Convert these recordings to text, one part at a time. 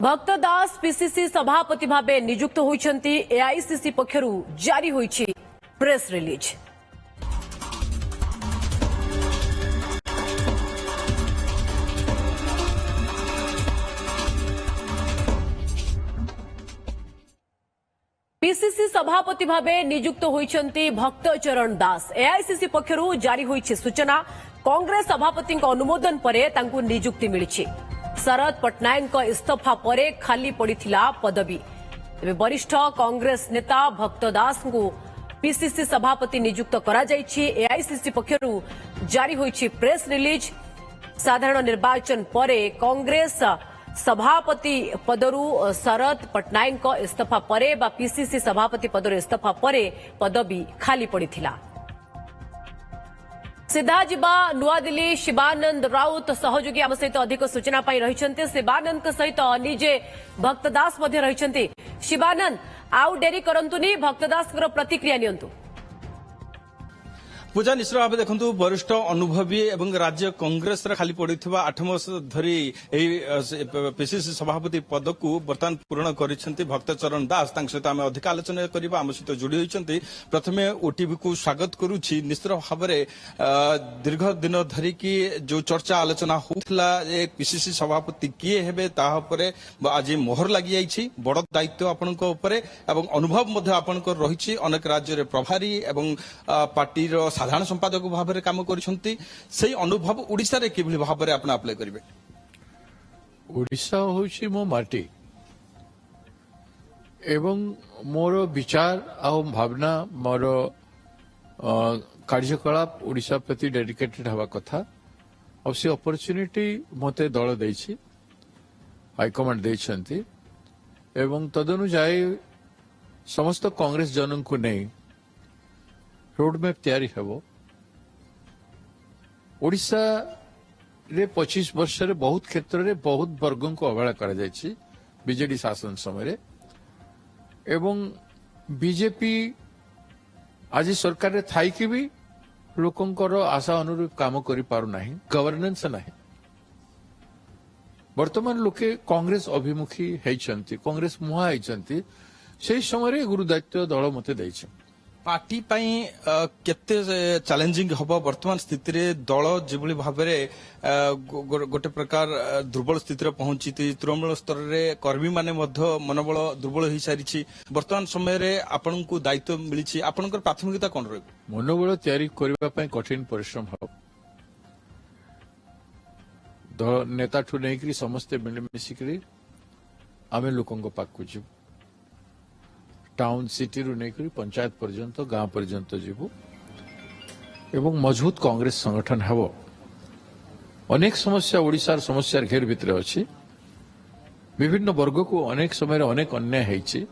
भक्त दास पीसीसी सभापति भावे नियुक्त होइछन्ति। एआईसीसी पक्षरु जारी होइछि प्रेस रिलीज। पीसीसी सभापति भावे नियुक्त होइछन्ति भक्त चरण दास। एआईसीसी पक्षरु जारी होइछि सूचना। कांग्रेस सभापति अनुमोदन परे तांकु नियुक्ति मिलिछि। शरद पट्टनायक इस्तीफा परे खाली पड़िथिला पदवी। वरिष्ठ कांग्रेस नेता भक्त दास को पीसीसी सभापति नियुक्त करा जाइछि। एआईसीसी पक्षरु जारी होइछि प्रेस रिलीज। साधारण निर्वाचन परे कांग्रेस सभापति पदरु शरद पट्टनायक इस्तीफा परे बा पीसीसी सभापति पदरु इस्तीफा परे पदवी खाली पड़िथिला। सीधा जिबा नुआ दिल्ली शिवानंद राउत सहयोगी आम सहित अधिक सूचना पाई रहिछन्ते। शिवानंद सहित निजे भक्तदास मध्ये रहिछन्ते। शिवानंद आउ डेरी करंतुनी भक्तदास प्रतिक्रिया नियंतु। पूजा निश्चित भाव देखु वरिष्ठ अनुभवी एवं राज्य कांग्रेस खाली पड़ी 8 वर्ष धरी पीसीसी सभापति पद को बर्तमान पूर्ण कर भक्त चरण दास। सहित आम अधिक आलोचना करवा आम सहित जोड़ी होती। प्रथमे ओटीवी को स्वागत करुच्ची। निश्चित भाव दीर्घ दिन धरिकी जो चर्चा आलोचना होता पीसीसी सभापति किए हेबे आज मोहर लगी जाइए। बड़ दायित्व आपण अनुभव आपंकर रही। अनेक राज्य प्रभारी एवं पार्टी साधारण संपादक भाव में काम कर अनुभव ओडिशा रे किभली भाव में आपण अप्लाई करिवे। ओडिशा होछि मो माटी एवं मोर विचार आ भावना मोर कार्यकलाप ओडिशा प्रति डेडिकेटेड हवा कथा। अब से अपॉर्चुनिटी मते दल देछि, हाईकमांड देछंती एवं तदनुसार समस्त कांग्रेस जनन को नहीं रोडमैप तैयारी हेबो। ओडिशा रे 25 वर्ष रे बहुत क्षेत्र रे बहुत वर्गों को अवहेला करा जायछि बीजेडी शासन समय रे। एवं बीजेपी आज सरकार रे थाई कि भी लोकंकर आशा अनुरूप काम करि पारु नाही, गवर्नेंस नाही। वर्तमान लोके कांग्रेस अभिमुखी हेइछंती, कांग्रेस मुहा हेइछंती। सेही समय रे गुरु दायित्व दल मते दैछि। पार्टी केते चैलेंजिंग हम वर्तमान स्थिति रे दल जो भाव में गोटे प्रकार दुर्बल स्थिति पहुंची। तृणमूल स्तर रे कर्मी माने मनोबल दुर्बल हो सारी। वर्तमान समय रे आपन को दायित्व मिली। आपनकर प्राथमिकता कौन रही? मनोबल तैयारी करने कठिन परिश्रम हो। नेता ठू नहीं समस्ते मिलमिशिकी आम लोकों पाक जीव। टाउन सिटी रू नहीं पंचायत पर्यंत गांव पर्यंत जीवु एवं मजबूत कांग्रेस संगठन हेबो। अनेक समस्या ओडिशार समस्या घेर भितर अछि। विभिन्न वर्ग को अनेक समय अनेक अन्याय हेछि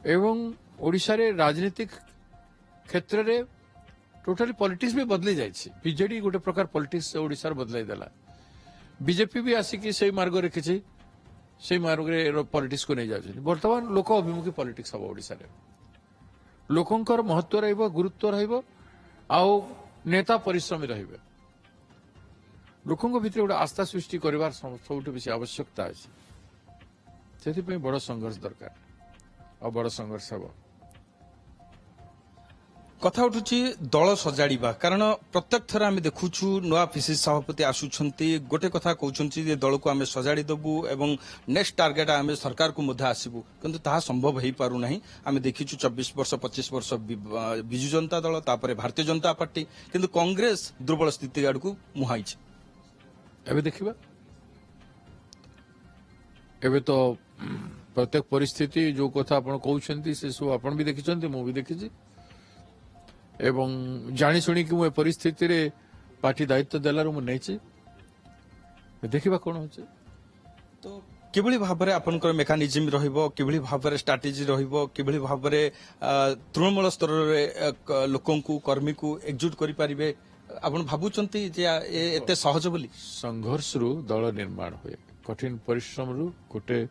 एवं ओडिशा रे राजनीतिक क्षेत्र रे टोटली पॉलिटिक्स भी बदली जाइछि। बीजेडी गोटे प्रकार पॉलिटिक्स ओडिशार बदलाई देला। बीजेपी भी आसिकी से मार्ग रखिछि, से मार्ग रे पॉलिटिक्स को नहीं जाउछि। वर्तमान लोक अभिमुखी पॉलिटिक्स हम ओडिशा रे। लोकंकर महत्व रहिबो, गुरुत्व रहिबो, आउ नेता परिश्रमी रहिबे। लोकंक भितर गोटे आस्था सृष्टि करिवार सबुठ बेसी आवश्यकता अछि। सेति पय बड़ संघर्ष दरकार आ बड़ संघर्ष हबो। कथा उठुची दल सजाड़ीबा। कारण प्रत्येक थर आम देखुछु नुआ पीसीसी सभापति आसुछंती गोटे कथा कहउछंती जे दल को आम सजाड़ी दबु एवं नेक्स्ट टार्गेट आम सरकार को मध्य आसीबु, किंतु ताहा संभव हेई पारु नाही। आम देखिछु 24 वर्ष 25 वर्ष बिजु जनता दल, तापरे भारतीय जनता पार्टी, किंतु कांग्रेस दुर्बल स्थिति आड़ को मुहाइछ। एबे देखिबा, एबे तो प्रत्येक परिस्थिति जो कथा आपण कहउछंती से सब आपण भी देखिछंती, मु भी देखिछि एवं जानी शुणी कि मुझे परिस्थिति रे पार्टी दायित्व देलार मु नहीं देखा कौन हो। तो किभली भाव में आपनकर मेकानिजम रहिबो, किभली भाव में स्ट्रेटेजी रहिबो, किभली भाव में तृणमूल स्तर रे लोकों को कर्मी को एकजुट करि परिबे आपण भाबुचंती जे एते सहज बोली? संघर्ष रु दल निर्माण होए, कठिन परिश्रम रु गोटे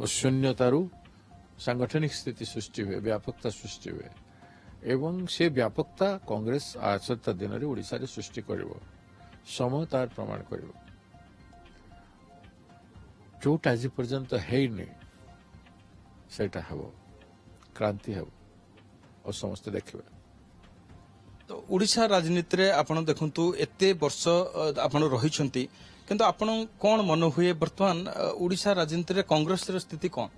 शून्यता रु सांगठनिक स्थिति सृष्टि हुए, व्यापकता सृष्टि हुए एवं से व्यापकता कांग्रेस आसता दिन में ओडिशा रे सृष्टि करिवो। समय तार प्रमाण करिवो। जोटा आज पर्यंत हैनी सेटा हब क्रांति हब और समस्त देखिबा। तो ओडिशा राजनीति रे आपण देखंतु एते वर्ष आपण रहिछंती किंतु आपण कोन मन हुए वर्तमान ओडिशा राजनीति रे कांग्रेस र स्थिति कोन?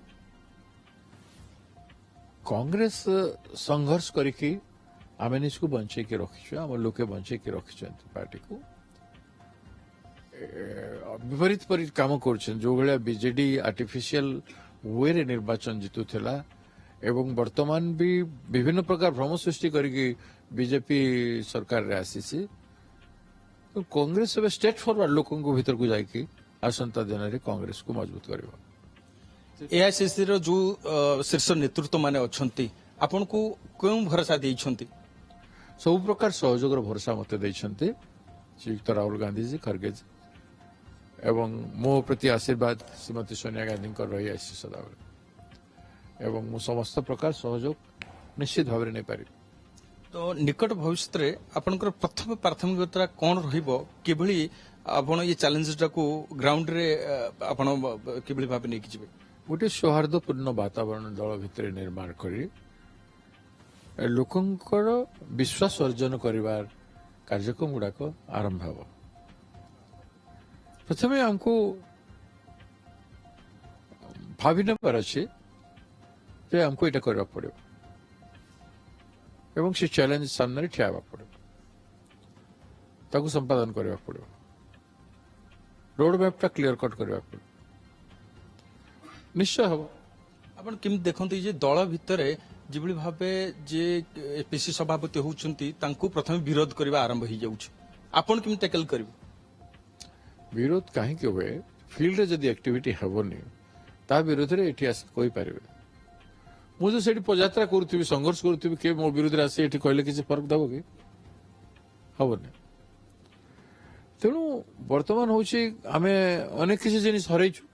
कांग्रेस संघर्ष करके आम इसको बंचे के रखी आम लोके बंचे के रखी पार्टी को विपरीत काम कर जो भाया बीजेडी आर्टिफिशियल वे रे निर्वाचन जीतुला एवं वर्तमान भी विभिन्न प्रकार भ्रम सृष्टि करके बीजेपी सरकार रे आसी तो कांग्रेस अब स्टेट फॉरवर्ड लोकों को भीतर को जाकि आसंता दिन रे कांग्रेस को मजबूत करबा। एआईसीसी रो जो शीर्ष नेतृत्व माने अछंती आपण को कोन भरोसा देइछंती? सब प्रकार सहयोग भरोसा मत देइछंती श्रीयुक्त राहुल गांधी जी खरगे जी एवं मो प्रति आशीर्वाद श्रीमती सोनिया गांधी रही आसी सदाबले एवं मु समस्त प्रकार सहयोग निश्चित भाव नहीं पारि। तो निकट भविष्य रे आपनकर प्रथम प्राथमिकता कोन रहिबो केबली आपण ये चैलेंजेस को ग्राउंड रे आपण केबली भाबे नै किजिबे? गोटे सौहार्दपूर्ण वातावरण दल भितर निर्माण करी लोकंकर विश्वास अर्जन करिवार कार्यक्रम गुड़ाक आरंभ हो। प्रथमे हमको भावी नंबर अच्छे जे हमको यहाँ करने पड़े एवं से चैलेंज सामने ठिया पड़े ताकू संपादन करने पड़े रोड मैप टा क्लियर कट करने पड़े निश्चय हम। आपण केम देखंती जे दल भितरे जिबली भाबे जे पीसी सभापति होउचंती तांको प्रथम विरोध करबा आरंभ हो जाउछ आपण केम टैकल करबो? विरोध कहीं के हुए फील्ड रे जदी एक्टिविटी हेबोनी ता विरोध रे एठी आस कोई पारिबे मु जो सेठी पदयात्रा करूथिबी संघर्ष करूथिबी के मो विरोध रे आसी एठी कहले किछि फर्क दबो कि हबोनी। तेणु वर्तमान होउछि आमे अनेक किछि जिनिस हरैछु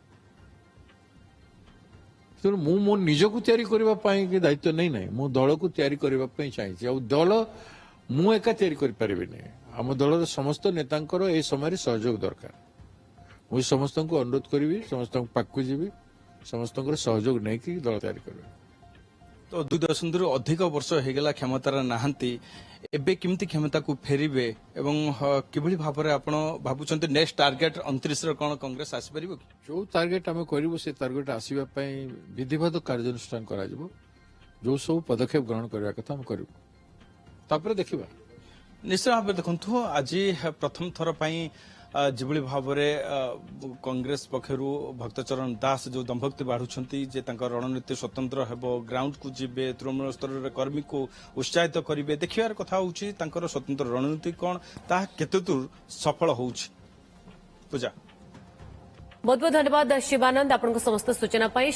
तेणु मु मो निजको तैयारी करबा पई के दायित्व नहीं नहीं मो दल को तैयारी करबा पई चाहिए आ दल मु एका तैयारी कर पारिबे नहीं आम दलर समस्त नेतांकर ए समय सहयोग दरकार मुझे समस्त को अनुरोध करी समस्त पाक जी समस्त सहयोग नहीं कि दल तैयारी करें। तो 2 दशंधि अधिक वर्ष होगला क्षमतार नाहांती एबे किमती क्षमता को फेरिबे एवं किभली भाबरे आपण भाबुचंती नेक्स्ट टार्गेट 29 रो कोन कांग्रेस आसी परिबो कि? जो टार्गेट आम करू से टार्गेट आसवा विधिवत कार्यानुष्ठान करा जो सब पदक्षेप ग्रहण करने कथा हम करू तापर देखिबा। निश्चय भाव देखु आज प्रथम थर पर जिभली भाव कांग्रेस पक्षरु भक्तचरण दास जो दंभक्ति बाढ़ुंट जे रणनीति स्वतंत्र हेबो ग्राउंड को जीवे तृणमूल स्तर रे कर्मी को उत्साहित करेंगे देखिबार कथा होउछि तांकर स्वतंत्र रणनीति कौन ता केते दूर सफल होउछि। पूजा बहुत बहुत धन्यवाद शिवानंद आपन समस्त सूचना पाई।